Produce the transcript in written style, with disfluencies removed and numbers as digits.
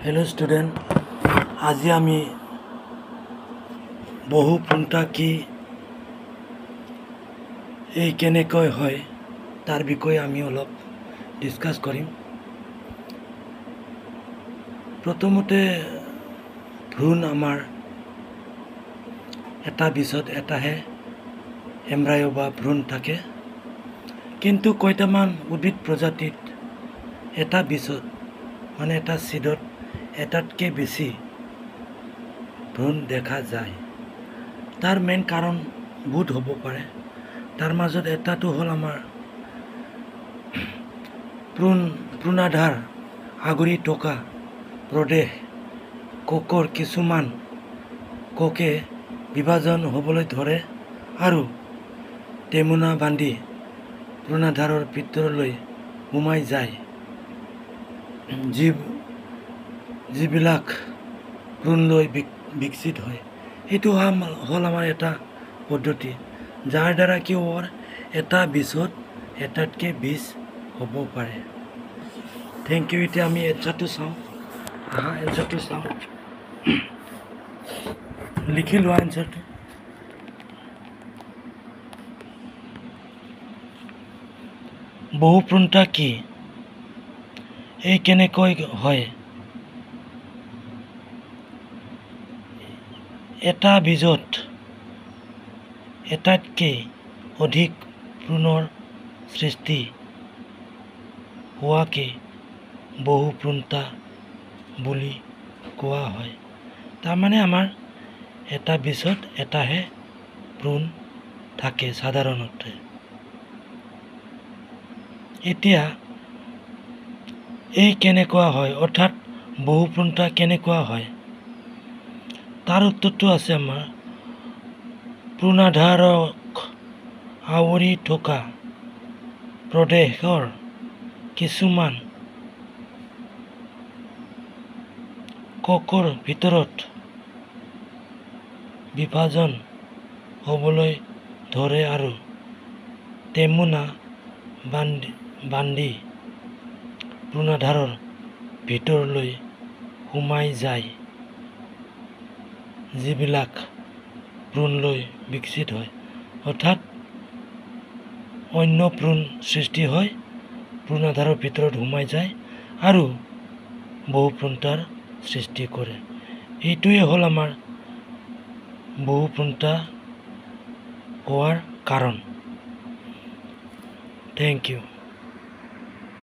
Hello student, आज आमी बहुपुंटा की केनेকৈ হয় तार বিষয়ে आमी अलप डिसकास करिम। प्रथमते भ्रूण आमार एटा बिছত एटाहे एम्ब्रायो बा भ्रूण थाके, किन्तु कयटामान उद्भिद प्रजातित एटा बिছত माने एटा सीडत एटातके बेছি भ्रूण দেখা যায়। तार मेन कारण बहुत হ'ব পাৰে। तार মাজত এটাটো হ'ল আমাৰ ভ্ৰূণাধাৰ আগুৰি থকা প্ৰদেশ কোকৰ কিছুমান কোকে বিভাজন হ'বলৈ ধৰে আৰু টেমুনা বান্ধি ভ্ৰূণাধাৰৰ ভিতৰলৈ সোমাই যায়। যিবিলাক ভ্ৰূণ লৈ বিকশিত হয়, এইটো হ'ল আমাৰ এটা পদ্ধতি যাৰ দ্বাৰা কি হ'ব এটা বিছত এটাতকৈ বেছ হ'ব পাৰে। Thank you. এতিয়া আমি এনচাৰটো চাওঁ। এনচাৰটো চাওঁ, লিখি লোৱা এনচাৰটো। বহুপুণ্টা কি? এই কেনেকৈ হয়? এটা বীজত এটাতকৈ অধিক ভ্ৰূণৰ সৃষ্টি হোৱাকে বহুপুণ্টা বুলি কোৱা হয়। তাৰমানে আমাৰ এটা বীজত এটাহে ভ্ৰূণ থাকে সাধাৰণতে। এতিয়া এই কেনেকুৱা হয়, অৰ্থাৎ বহুপুণ্টা কেনেকুৱা হয়, তাৰ উত্তৰটো আছে আমাৰ ভ্ৰূণাধাৰক আৱৰি থকা প্ৰদেশৰ কিছুমান কোকৰ ভিতৰত বিভাজন হ'বলৈ ধৰে আৰু টেমুনা বান্ধি ভ্ৰূণাধাৰৰ ভিতৰলৈ সোমাই যায়। যিবিলাক ভ্ৰূণ লৈ বিকশিত হয়, অৰ্থাৎ অন্য ভ্ৰূণ সৃষ্টি হয়, ভ্ৰূণাধাৰৰ ভিতৰত সোমাই যায় আৰু বহুপুণ্টাৰ সৃষ্টি কৰে। এইটোৱে হ'ল আমাৰ বহুপুণ্টা হোৱাৰ কাৰণ। Thank U.